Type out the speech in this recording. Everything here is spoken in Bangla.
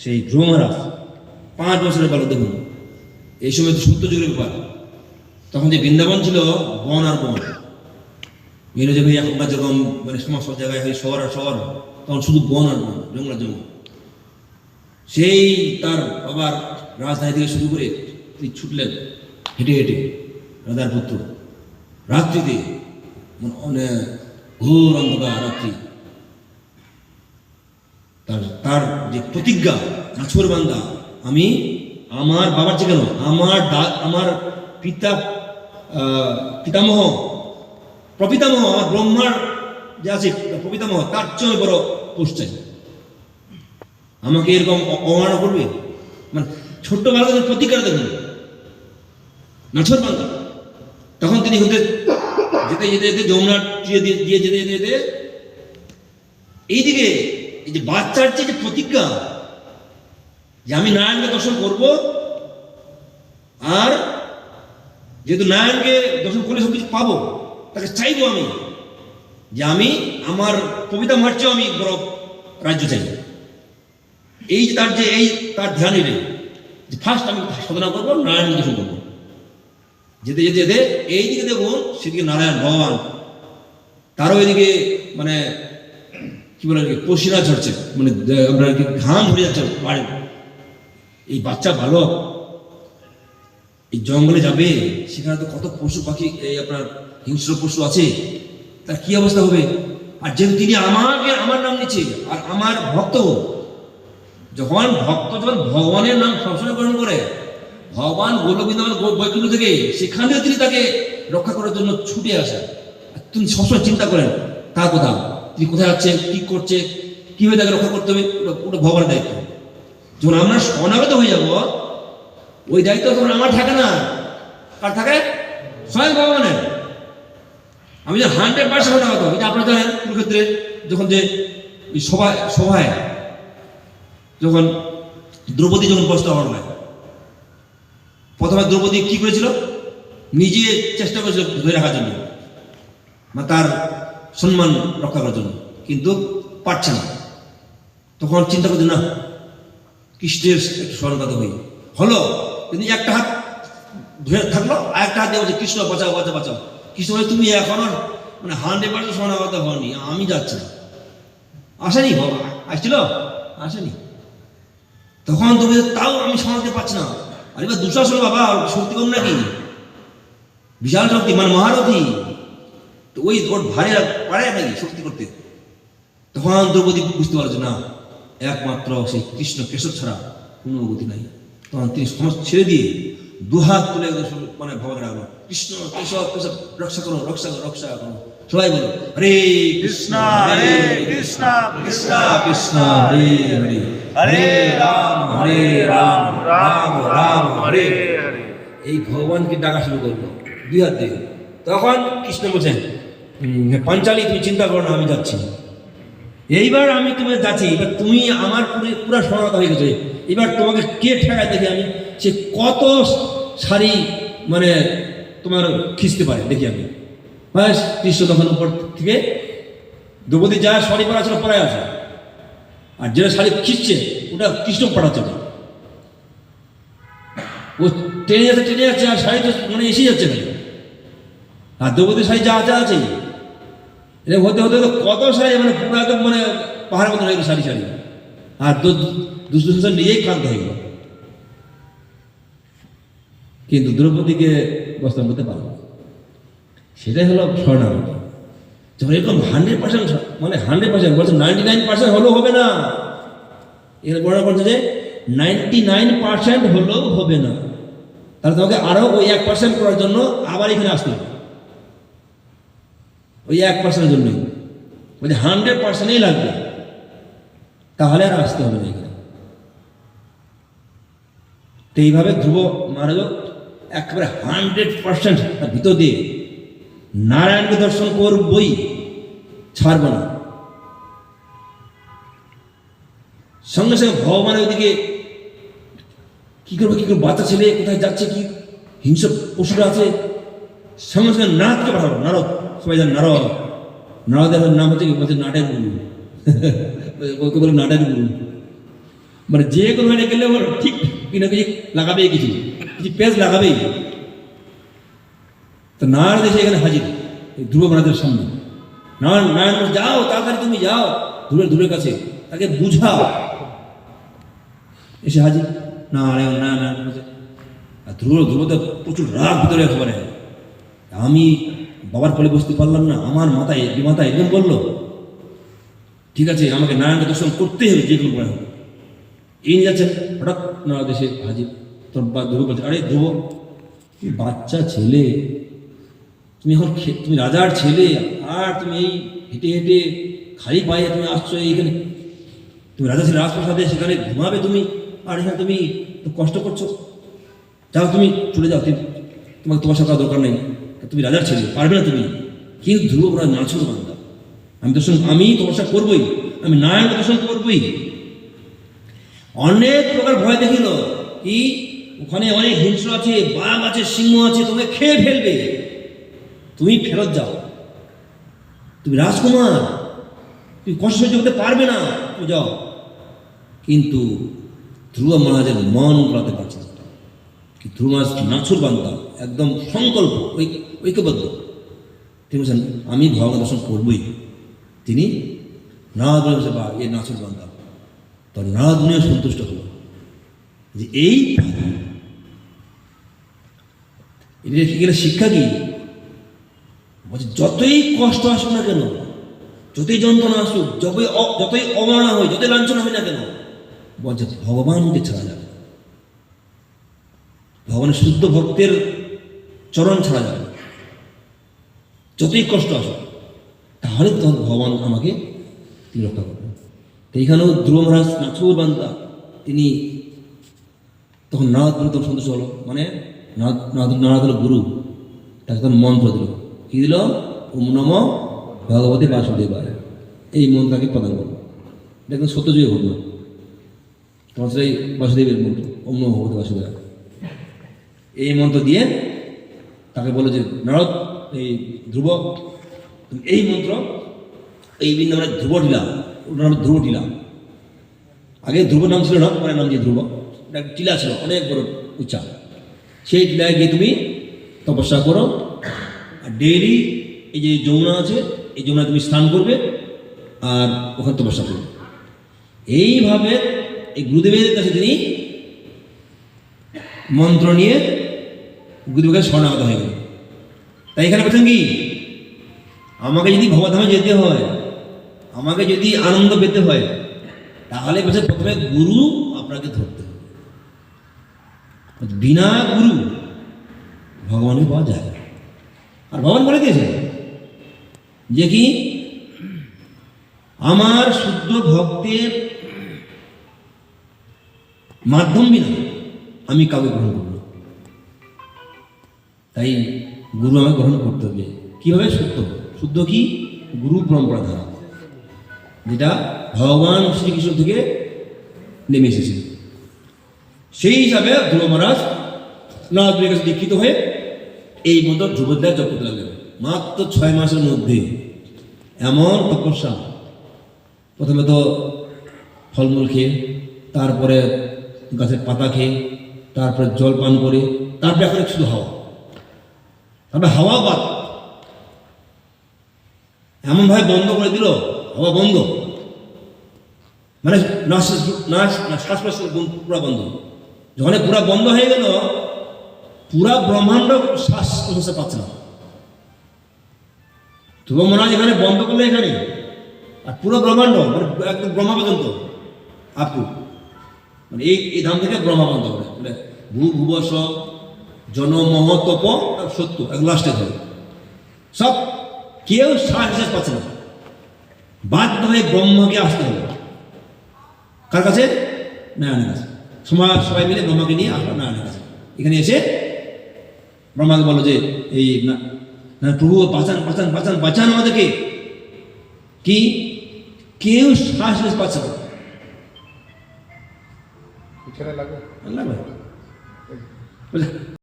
সেই ধ্রুব মহারাজ 5 বছরের বালক দেখুন, এই সময় তো সত্যযুগের ব্যাপার। তখন যে বৃন্দাবন ছিল বন আর বন, বিভিন্ন জায়গায় এখনকার যেরকম মানে সব জায়গায় হয় শহর আর শহর, তখন শুধু বন আর বন, জঙ্গল আর জঙ্গল। সেই তার বাবার রাজধানী থেকে শুরু করে তিনি ছুটলেন হেঁটে হেঁটে, রাজার পুত্র, রাত্রিতে, মানে ঘোর অন্ধকার রাত্রি। তার যে প্রতিজ্ঞা, নাছোড় বান্দা, আমি আমার বাবার চেয়ে কেন, আমার পিতামহ প্রপিতামহ, আমার ব্রহ্মার যে আছে প্রপিতামহ, তার চেয়ে বড় পোস্ট চাই, আমাকে এরকম অবমাননা করবে? মানে ছোট্ট বালকের প্রতিজ্ঞা দেখুন, নাছোড় বান্দা। তখন তিনি হতে যেতে যেতে যেতে যমুনার দিয়ে যেতে যেতে যেতে এইদিকে এই যে বাচ্চার যে প্রতিজ্ঞা যে আমি নারায়ণকে দর্শন করব, আর যেহেতু নারায়ণকে দর্শন করলে সবকিছু পাবো, তাকে চাইবো আমি যে আমি আমার কবিতা মারছেও আমি বড় রাজ্য চাই। এই যে তার ধ্যান এলে যে ফার্স্ট আমি সাধনা করবো, নারায়ণকে দর্শন করবো। যেতে যেতে যেতে এইদিকে দেখুন, সেদিকে নারায়ণ ভগবান, তারও এদিকে মানে কি বলে পশিনা ঝরছে, মানে আপনার ঘাম ভরে যাচ্ছে বাড়ি। এই বাচ্চা বালক এই জঙ্গলে যাবে, সেখানে তো কত পশু পাখি, এই আপনার হিংস্র পশু আছে, তার কি অবস্থা হবে? আর যেহেতু তিনি আমার নাম নিচ্ছে, আর আমার ভক্ত, যখন ভগবানের নাম সবসময় গ্রহণ করে, ভগবান গোলবৃন্দাবন বৈকুণ্ঠ থেকে সেখানেও তিনি তাকে রক্ষা করার জন্য ছুটে আসেন। তিনি সবসময় চিন্তা করেন তার কথা, তিনি কোথায় যাচ্ছে, কি করছে, কিভাবে তাকে রক্ষা করতে হবে, ওটা ভগবানের দায়িত্ব। যখন আমরা অনাগত হয়ে যাব, ওই দায়িত্ব তখন আমার থাকে না, কার থাকে? স্বয়ং ভগবানের। আমি যে 100% অনাগত, এটা আপনারা জানেন কুরুক্ষেত্রে যখন যে সভায় যখন দ্রৌপদী যখন কষ্ট হওয়ার হয়, প্রথমে দ্রৌপদী কি করেছিল? নিজে চেষ্টা করেছিল ধরে রাখার জন্য, তার সম্মান রক্ষা করার জন্য, কিন্তু পারছে না। তখন চিন্তা করছে না, কৃষ্ণের একটু স্মরণকাত হই হলো, কিন্তু একটা হাত ধরে থাকলো, আর একটা হাত দিয়ে বলছে কৃষ্ণ বাঁচাও বাঁচাও বাঁচাও। কৃষ্ণ বলে তুমি এখনো মানে 100% স্মরণাগত হওনি, আমি যাচ্ছি না। আসেনি বাবা, আসছিল, আসেনি। তখন তুমি তাও আমি সামলাতে পারছি না। আর এবার দুঃশাসন বাবা শক্তি কম নাকি, বিশাল শক্তি, মানে মহারথী, তো ওই ওর ভারে পারে নাকি শক্তি করতে? তখন দ্রৌপদী বুঝতে পারছে না, একমাত্র সেই কৃষ্ণ কেশব ছাড়া কোনো গতি নাই। তখন তিনি সমস্ত ছেড়ে দিয়ে দুহাত তুলে মানে ভগবান রাখলো, কৃষ্ণ কেশব কেশব রক্ষা করো, রক্ষা করো, রক্ষা করো। সবাই বলো হরে কৃষ্ণ হরে কৃষ্ণ কৃষ্ণ কৃষ্ণ হরে হরে, হরে রাম রাম রাম হরে হরে। এই ভগবানকে ডাকা শুরু করলো দুই হাত দিয়ে। তখন কৃষ্ণ বলছেন, পাঞ্চালী তুমি চিন্তা করো না, আমি যাচ্ছি, এইবার আমি তোমার যাচ্ছি, এবার তুমি আমার পুরো সহায়তা হয়ে গেছে, এবার তোমাকে কে ঠেকায় দেখি আমি, সে কত শাড়ি মানে তোমার খিঁচতে পারে দেখি আমি। ব্যাস কৃষ্ণ তখন উপর থেকে দ্রৌপদী যা শাড়ি পরা ছিল পরাই আছে, আর যেটা শাড়ি খিঁচছে ওটা কৃষ্ণ পাঠাচ্ছে না, ও টেনে যাচ্ছে, আর শাড়ি তো মানে এসে যাচ্ছে না। আর দ্রৌপদীর শাড়ি যা আছে আছে, এটা হতে হতে কত শাড়ি মানে পুরো একদম মানে পাহাড়ের মতো হয়ে গেল শাড়ি। আর দুঃশাসন নিজেই ক্লান্ত হয়ে গেল, কিন্তু দ্রৌপদীকে বস্ত্র করতে পারল। সেটাই হলো শরণাগতি। যখন এরকম 100% মানে 100% বলছে 99% হলেও হবে না, এর বড় বলছে যে 99% হলেও হবে না, তাহলে তোমাকে আরো ওই 1% করার জন্য আবার এখানে আসতে হবে, ওই 1%-এর জন্যই বলছে 100%ই লাগবে, তাহলে আর আসতে হবে না এখানে। তো এইভাবে ধ্রুব মহারাজ একেবারে 100% তার ভিতর দিয়ে নারায়ণকে দর্শন করবই, ছাড়ব না। সঙ্গে সঙ্গে ভগবানের ওইদিকে কি করবো, বাচ্চা ছেলে কোথায় যাচ্ছে, কি হিংস্র পশুরা আছে, সঙ্গে সঙ্গে নারদকে পাঠাবো। নারদ, সবাই জান নারদের নাম হচ্ছে বলছে নাটের গুরু, বলে নাটের গুরু। মানে যে কোনো হয়ে গেলে ওর ঠিক কিনা কিছু লাগাবেই, কিছু কিছু পেজ লাগাবেই। তো নারায়ণ দেশে এখানে হাজির এই ধ্রুব মহারাজের সামনে। নারায়ণ যাও, তাড়াতাড়ি তুমি যাও ধ্রুবের কাছে, তাকে বুঝাও। এসে হাজির নারায়ণ নারায়ণ। আর ধ্রুব তো প্রচুর রাগ ভিতরে একেবারে, আমি বাবার কোলে বসতে পারলাম না, আমার মাথায় এরকম বললো, ঠিক আছে আমাকে নারায়ণকে দর্শন করতেই হবে, যে কোনো পড়ে হবে। এই নিয়ে যাচ্ছেন, হঠাৎ নারায়ণ দেশে হাজির। তোর ধ্রুব বলছে, আরে ধ্রুব তুমি বাচ্চা ছেলে, তুমি এখন তুমি রাজার ছেলে, আর তুমি এই হেঁটে হেঁটে খালি পায়ে তুমি আসছো এইখানে, তুমি রাজা ছেলে রাজপ্রাসাদে, সেখানে ঘুমাবে তুমি, আর এখানে তুমি কষ্ট করছো, যাও তুমি চলে যাও, তোমাকে তোমার সাথে দরকার নেই, তুমি রাজার ছেলে, পারবে না তুমি। কিন্তু ধ্রুব ওরা নাচুর বান্দা, আমি তপস্যা করবোই, আমি নারায়ণকে দর্শন করবোই। অনেক প্রকার ভয় দেখিল, কি ওখানে অনেক হিংস্র আছে, বাঘ আছে, সিংহ আছে, তোমাকে খেয়ে ফেলবে, তুমি ফেরত যাও, তুমি রাজকুমার, তুমি কষ্ট সহ্য করতে পারবে না, তুমি যাও। কিন্তু ধ্রুব মহারাজের মন গলাতে পারছে না। ধ্রুব মহারাজ নাছুর বান্দা, একদম সংকল্প ঐক্যবদ্ধ। তিনি বলছেন আমি ভগবান দর্শন করবই। তিনি নারদ বলছে, বা এ নাছুর বান্দা। তো নারদ মুনিও সন্তুষ্ট হল যে এই এটা শিক্ষা কি বলছে, যতই কষ্ট আসুক না কেন, যতই যন্ত্রণা আসুক, যতই অবমাননা হয়, যতই লাঞ্ছনা হয় না কেন, বলছে ভগবানকে ছাড়া যাবে, ভগবানের শুদ্ধ ভক্তের চরণ ছাড়া যাবে। যতই কষ্ট আসুক, তাহলে তখন ভগবান আমাকে তিনি রক্ষা করবেন। তো এইখানেও ধ্রুব মহারাজ নাছুর বান্দা, তিনি তখন নারদ তখন সন্তুষ্ট হলো, মানে নারদ হলো গুরু, তাকে তখন মন্ত্র দিল। কি দিল? ওম নম ভগবতী বাসুদেবায়, এই মন্ত্রটাকে প্রদান করলো। দেখুন সত্যযুগে ঘটনা, তোমার সেই বাসুদেবের মন্ত্র, ওম নম ভগবতী বাসুদেবায়। এই মন্ত্র দিয়ে তাকে বললো যে নারদ, এই ধ্রুব, এই মন্ত্র, এই বৃন্দাবনের ধ্রুব টিলা, ওটার নাম ধ্রুব টিলা। আগে ধ্রুব নাম ছিল না, পরে নাম দিয়ে ধ্রুব। একটা টিলা ছিল অনেক বড় উচ্চা, সেই টিলায় গিয়ে তুমি তপস্যা করো, আর ডেইলি এই যে যমুনা আছে, এই যমুনায় তুমি স্নান করবে, আর ওখানে তপস্যা করবে। এইভাবে এই গুরুদেবের কাছে তিনি মন্ত্র নিয়ে গুরুদেবের কাছে শরণাগত হয়ে গেল। তাই এখানে বলছেন কি, আমাকে যদি ভগবদ্ধামে যেতে হয়, আমাকে যদি আনন্দ পেতে হয়, তাহলে বলছে প্রথমে গুরু আপনাকে ধরতে হবে। বিনা গুরু ভগবানকে পাওয়া যায়। আর ভগবান বলে দিয়েছে যে কি, আমার শুদ্ধ ভক্তের মাধ্যম বিনা আমি কাউকে গ্রহণ করব না। তাই গুরু আমাকে গ্রহণ করতে হবে। কিভাবে? শুদ্ধ কি? গুরু পরম্পরা দ্বারা, যেটা ভগবান শ্রীকৃষ্ণ থেকে নেমে এসেছে। সেই হিসাবে ধ্রুব মহারাজ নারদের কাছে দীক্ষিত হয়ে এই মন্ত্র ধ্রুবদ্যায় জপ করতে লাগলেন। মাত্র 6 মাসের মধ্যে এমন তপস্যা, প্রথমে তো ফলমূল খেয়ে, তারপরে গাছের পাতা খেয়ে, তারপরে জল পান করে, তারপরে এখন শুধু হাওয়া, তারপরে হাওয়া বাদ, এমনভাবে বন্ধ করে দিল, হাওয়া বন্ধ, মানে শ্বাস প্রশ্বাস পুরা বন্ধ। যখন পুরা বন্ধ হয়ে গেল, পুরা ব্রহ্মাণ্ড শ্বাস প্রশ্বাস পাচ্ছে না। ধ্রুব মহারাজ এখানে বন্ধ করলে এখানে, আর পুরো ব্রহ্মাণ্ড মানে একদম ব্রহ্মা পর্যন্ত আপু, মানে এই ধাম থেকে ব্রহ্মা বন্ধ করে, মানে ভূভুবস জনমহ তপ সত্য এক লাস্টে ধরে সব, কেউ শ্বাস নিঃশ্বাস পাচ্ছে না, বাধ্য হয়ে ব্রহ্মাকে আসতে হবে। কার কাছে? নারায়ণের কাছে। সবাই মিলে ব্রহ্মাকে নিয়ে আসলো নারায়ণের কাছে। এখানে এসে ব্রহ্মাকে বললো যে এই প্রভু বাঁচান বাঁচান বাঁচান বাঁচান আমাদেরকে। কি? কেউ শ্বাস নিঃশ্বাস পাচ্ছে না।